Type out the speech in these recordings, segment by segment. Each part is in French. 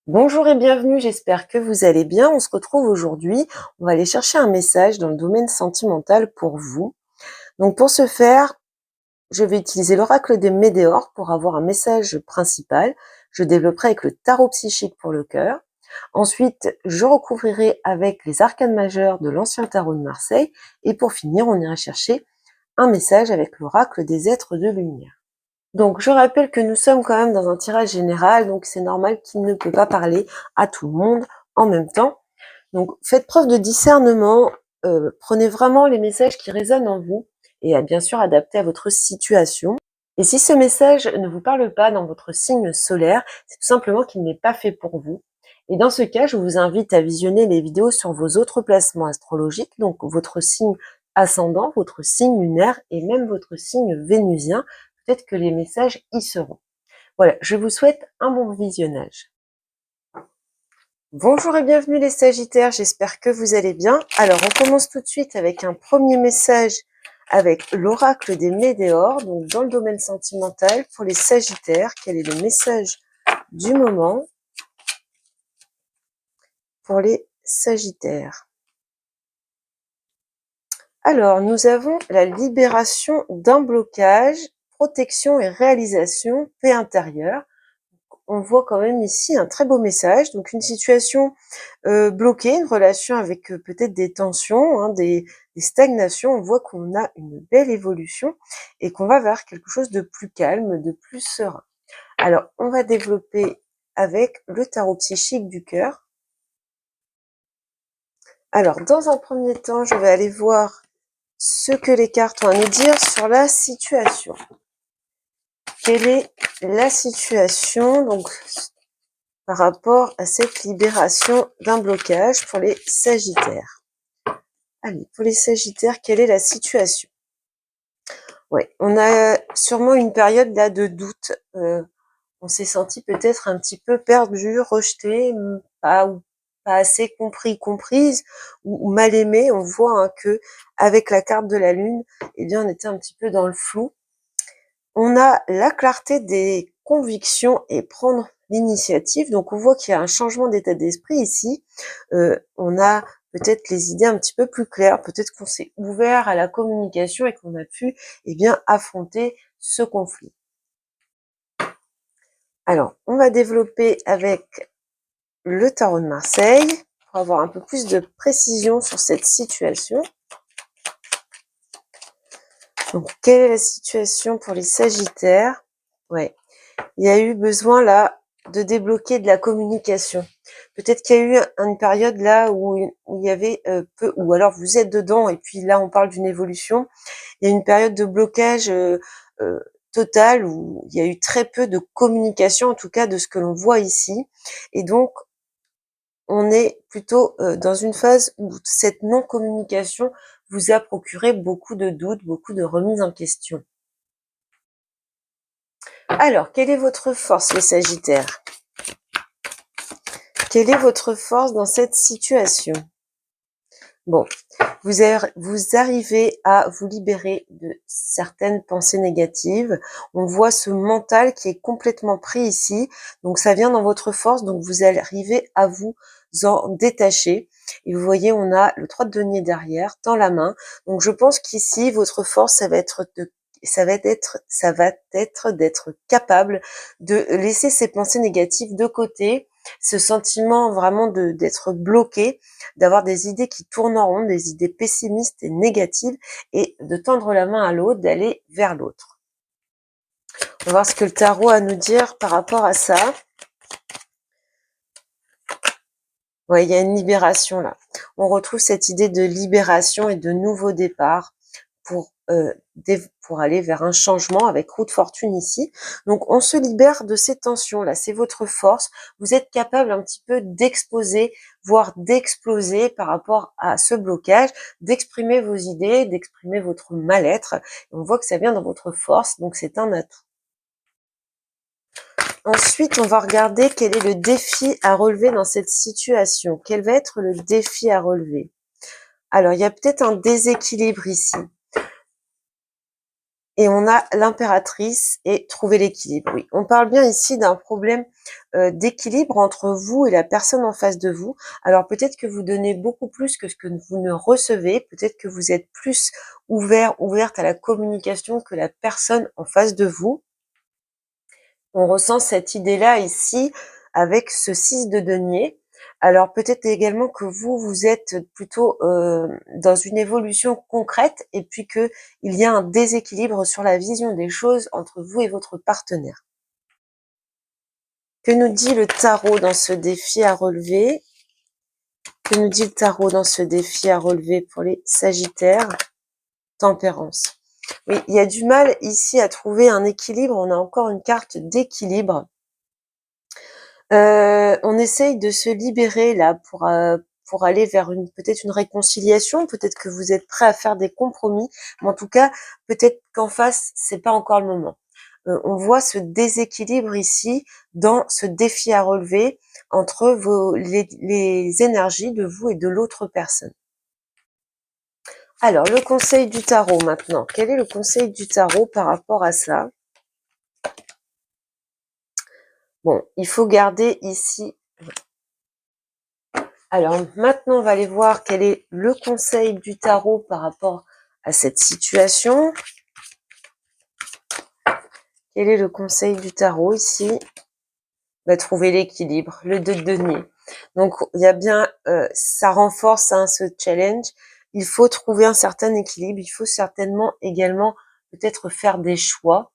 Bonjour et bienvenue, j'espère que vous allez bien. On se retrouve aujourd'hui, on va aller chercher un message dans le domaine sentimental pour vous. Donc pour ce faire, je vais utiliser l'oracle des Médéors pour avoir un message principal. Je développerai avec le tarot psychique pour le cœur. Ensuite, je recouvrirai avec les arcanes majeures de l'ancien tarot de Marseille. Et pour finir, on ira chercher un message avec l'oracle des êtres de lumière. Donc, je rappelle que nous sommes quand même dans un tirage général, donc c'est normal qu'il ne peut pas parler à tout le monde en même temps. Donc, faites preuve de discernement, prenez vraiment les messages qui résonnent en vous et bien sûr adaptés à votre situation. Et si ce message ne vous parle pas dans votre signe solaire, c'est tout simplement qu'il n'est pas fait pour vous. Et dans ce cas, je vous invite à visionner les vidéos sur vos autres placements astrologiques, donc votre signe ascendant, votre signe lunaire et même votre signe vénusien. Peut-être que les messages y seront. Voilà, je vous souhaite un bon visionnage. Bonjour et bienvenue les Sagittaires, j'espère que vous allez bien. Alors, on commence tout de suite avec un premier message avec l'oracle des Médéors, donc dans le domaine sentimental pour les Sagittaires. Quel est le message du moment pour les Sagittaires? Alors, nous avons la libération d'un blocage, protection et réalisation, paix intérieure. On voit quand même ici un très beau message, donc une situation bloquée, une relation avec peut-être des tensions, hein, des stagnations. On voit qu'on a une belle évolution et qu'on va vers quelque chose de plus calme, de plus serein. Alors, on va développer avec le tarot psychique du cœur. Alors, dans un premier temps, je vais aller voir ce que les cartes ont à nous dire sur la situation. Quelle est la situation donc par rapport à cette libération d'un blocage pour les Sagittaires? Allez, pour les Sagittaires, quelle est la situation? Ouais, on a sûrement une période là de doute. On s'est senti peut-être un petit peu perdu, rejeté, ou pas assez compris, comprise, ou mal aimé. On voit hein, que avec la carte de la Lune, eh bien, on était un petit peu dans le flou. On a la clarté des convictions et prendre l'initiative. Donc, on voit qu'il y a un changement d'état d'esprit ici. On a peut-être les idées un petit peu plus claires. Peut-être qu'on s'est ouvert à la communication et qu'on a pu, eh bien, affronter ce conflit. Alors, on va développer avec le tarot de Marseille pour avoir un peu plus de précision sur cette situation. Donc, quelle est la situation pour les Sagittaires? Ouais, il y a eu besoin là de débloquer de la communication. Peut-être qu'il y a eu une période là où il y avait peu, ou alors vous êtes dedans et puis là on parle d'une évolution. Il y a une période de blocage total où il y a eu très peu de communication, en tout cas de ce que l'on voit ici. Et donc on est plutôt dans une phase où cette non-communication vous a procuré beaucoup de doutes, beaucoup de remises en question. Alors, quelle est votre force, les Sagittaires? Quelle est votre force dans cette situation? Bon, vous arrivez à vous libérer de certaines pensées négatives. On voit ce mental qui est complètement pris ici. Donc, ça vient dans votre force. Donc, vous arrivez à vous en détacher. Et vous voyez, on a le 3 de denier derrière, dans la main. Donc, je pense qu'ici, votre force, ça va être d'être capable de laisser ces pensées négatives de côté, ce sentiment vraiment d'être bloqué, d'avoir des idées qui tournent en rond, des idées pessimistes et négatives, et de tendre la main à l'autre, d'aller vers l'autre. On va voir ce que le tarot a à nous dire par rapport à ça. Ouais, il y a une libération là. On retrouve cette idée de libération et de nouveau départ pour aller vers un changement avec roue de fortune ici. Donc, on se libère de ces tensions-là. C'est votre force. Vous êtes capable un petit peu d'exposer, voire d'exploser par rapport à ce blocage, d'exprimer vos idées, d'exprimer votre mal-être. On voit que ça vient dans votre force, donc c'est un atout. Ensuite, on va regarder quel est le défi à relever dans cette situation. Quel va être le défi à relever? Alors, il y a peut-être un déséquilibre ici. Et on a l'impératrice et trouver l'équilibre. Oui, on parle bien ici d'un problème d'équilibre entre vous et la personne en face de vous. Alors peut-être que vous donnez beaucoup plus que ce que vous ne recevez. Peut-être que vous êtes plus ouverte à la communication que la personne en face de vous. On ressent cette idée-là ici avec ce 6 de denier. Alors peut-être également que vous êtes plutôt dans une évolution concrète et puis qu'il y a un déséquilibre sur la vision des choses entre vous et votre partenaire. Que nous dit le tarot dans ce défi à relever? Que nous dit le tarot dans ce défi à relever pour les Sagittaires? Tempérance. Oui, il y a du mal ici à trouver un équilibre. On a encore une carte d'équilibre. On essaye de se libérer là pour aller vers peut-être une réconciliation, peut-être que vous êtes prêt à faire des compromis, mais en tout cas, peut-être qu'en face, c'est pas encore le moment. On voit ce déséquilibre ici dans ce défi à relever entre les énergies de vous et de l'autre personne. Alors, le conseil du tarot maintenant. Quel est le conseil du tarot par rapport à ça? Bon, il faut garder ici. Alors maintenant, on va aller voir quel est le conseil du tarot par rapport à cette situation. Quel est le conseil du tarot ici? Trouver l'équilibre, le 2 de denier. Donc il y a bien, ça renforce ce challenge. Il faut trouver un certain équilibre. Il faut certainement également peut-être faire des choix.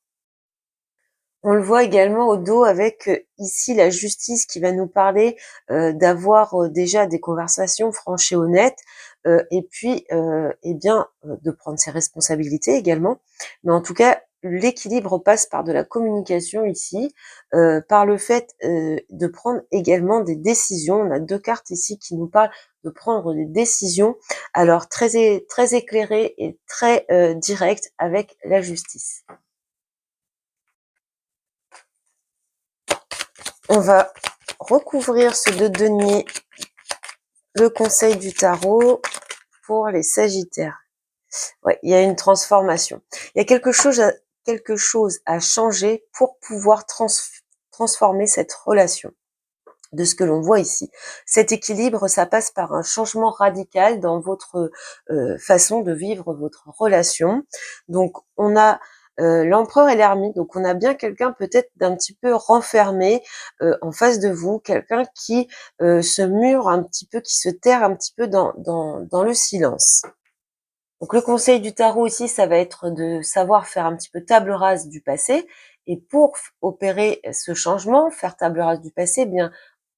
On le voit également au dos avec ici la justice qui va nous parler d'avoir déjà des conversations franches et honnêtes et puis de prendre ses responsabilités également. Mais en tout cas, l'équilibre passe par de la communication ici, par le fait de prendre également des décisions. On a 2 cartes ici qui nous parlent de prendre des décisions, alors très éclairées et très directes avec la justice. On va recouvrir ce 2 de denier, le conseil du tarot pour les Sagittaires. Ouais, il y a une transformation. Il y a quelque chose à changer pour pouvoir transformer cette relation. De ce que l'on voit ici. Cet équilibre, ça passe par un changement radical dans votre façon de vivre votre relation. Donc, on a l'empereur et l'ermite, donc on a bien quelqu'un peut-être d'un petit peu renfermé en face de vous, quelqu'un qui se mure un petit peu, qui se terre un petit peu dans le silence. Donc le conseil du tarot ici, ça va être de savoir faire un petit peu table rase du passé, et pour opérer ce changement, faire table rase du passé, eh bien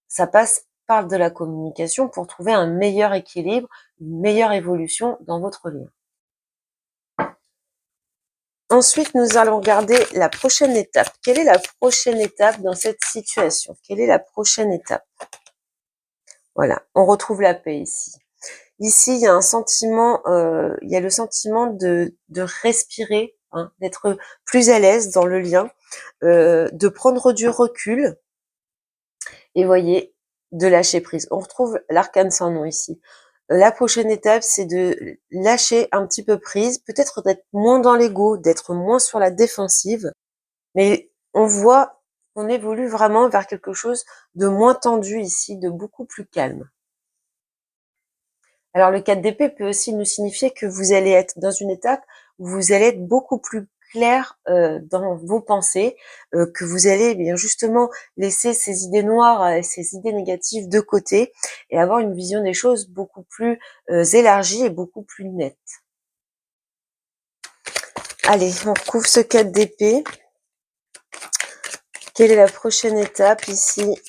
ça passe par de la communication pour trouver un meilleur équilibre, une meilleure évolution dans votre lien. Ensuite, nous allons regarder la prochaine étape. Quelle est la prochaine étape dans cette situation? Quelle est la prochaine étape? Voilà, on retrouve la paix ici. Ici, il y a un sentiment, il y a le sentiment de respirer, hein, d'être plus à l'aise dans le lien, de prendre du recul. Et voyez, de lâcher prise. On retrouve l'arcane sans nom ici. La prochaine étape, c'est de lâcher un petit peu prise, peut-être d'être moins dans l'ego, d'être moins sur la défensive, mais on voit qu'on évolue vraiment vers quelque chose de moins tendu ici, de beaucoup plus calme. Alors le 4 d'épée peut aussi nous signifier que vous allez être dans une étape où vous allez être beaucoup plus clair dans vos pensées, que vous allez eh bien justement laisser ces idées noires et ces idées négatives de côté et avoir une vision des choses beaucoup plus élargie et beaucoup plus nette. Allez, on recouvre ce 4 d'épée. Quelle est la prochaine étape ici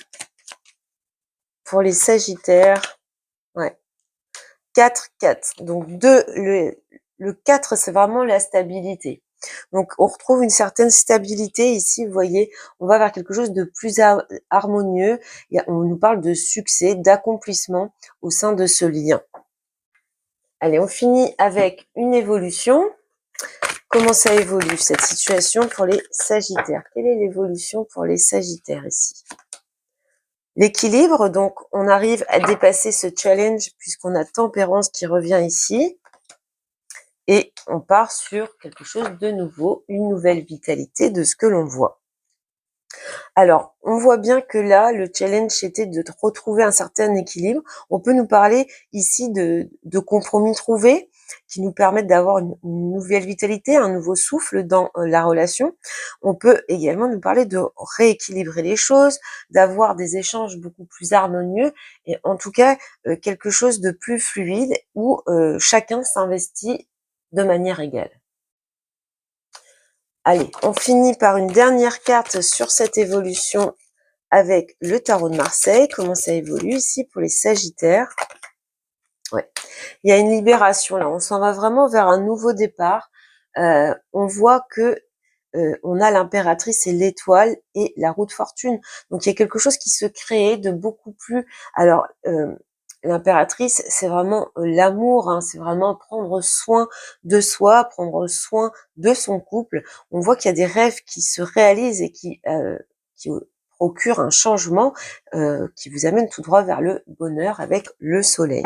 pour les Sagittaires? Ouais. 4, 4. Donc le 4, c'est vraiment la stabilité. Donc on retrouve une certaine stabilité ici, vous voyez, on va vers quelque chose de plus harmonieux. On nous parle de succès, d'accomplissement au sein de ce lien. Allez, on finit avec une évolution. Comment ça évolue cette situation pour les Sagittaires? Quelle est l'évolution pour les Sagittaires ici? L'équilibre, donc on arrive à dépasser ce challenge puisqu'on a tempérance qui revient ici. et on part sur quelque chose de nouveau, une nouvelle vitalité de ce que l'on voit. Alors, on voit bien que là, le challenge était de retrouver un certain équilibre. On peut nous parler ici de compromis trouvés qui nous permettent d'avoir une nouvelle vitalité, un nouveau souffle dans la relation. On peut également nous parler de rééquilibrer les choses, d'avoir des échanges beaucoup plus harmonieux et en tout cas quelque chose de plus fluide où chacun s'investit de manière égale. Allez, on finit par une dernière carte sur cette évolution avec le tarot de Marseille, comment ça évolue ici pour les Sagittaires. Ouais. Il y a une libération là, on s'en va vraiment vers un nouveau départ. On voit que on a l'impératrice et l'étoile et la roue de fortune. Donc il y a quelque chose qui se crée de beaucoup plus. Alors l'impératrice, c'est vraiment l'amour, hein, c'est vraiment prendre soin de soi, prendre soin de son couple. On voit qu'il y a des rêves qui se réalisent et qui procurent un changement qui vous amène tout droit vers le bonheur avec le soleil.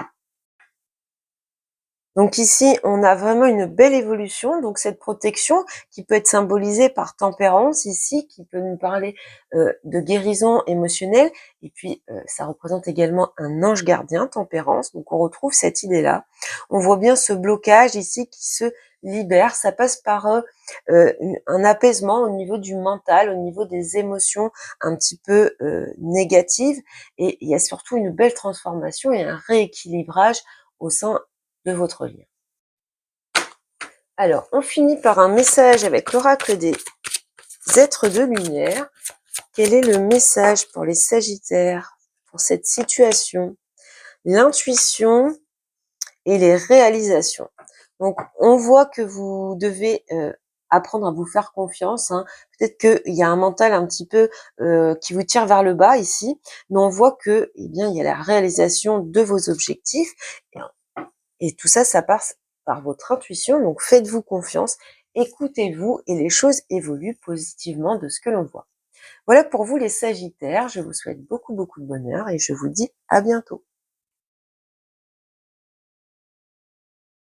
Donc ici, on a vraiment une belle évolution. Donc cette protection qui peut être symbolisée par tempérance ici, qui peut nous parler de guérison émotionnelle. Et puis, ça représente également un ange gardien, tempérance. Donc on retrouve cette idée-là. On voit bien ce blocage ici qui se libère. Ça passe par un apaisement au niveau du mental, au niveau des émotions un petit peu négatives. Et il y a surtout une belle transformation et un rééquilibrage au sein de votre lien. Alors, on finit par un message avec l'oracle des êtres de lumière. Quel est le message pour les Sagittaires pour cette situation? L'intuition et les réalisations. Donc, on voit que vous devez apprendre à vous faire confiance. Hein. Peut-être qu'il y a un mental un petit peu qui vous tire vers le bas ici, mais on voit que, eh bien, il y a la réalisation de vos objectifs. Et tout ça, ça passe par votre intuition, donc faites-vous confiance, écoutez-vous et les choses évoluent positivement de ce que l'on voit. Voilà pour vous les Sagittaires, je vous souhaite beaucoup de bonheur et je vous dis à bientôt.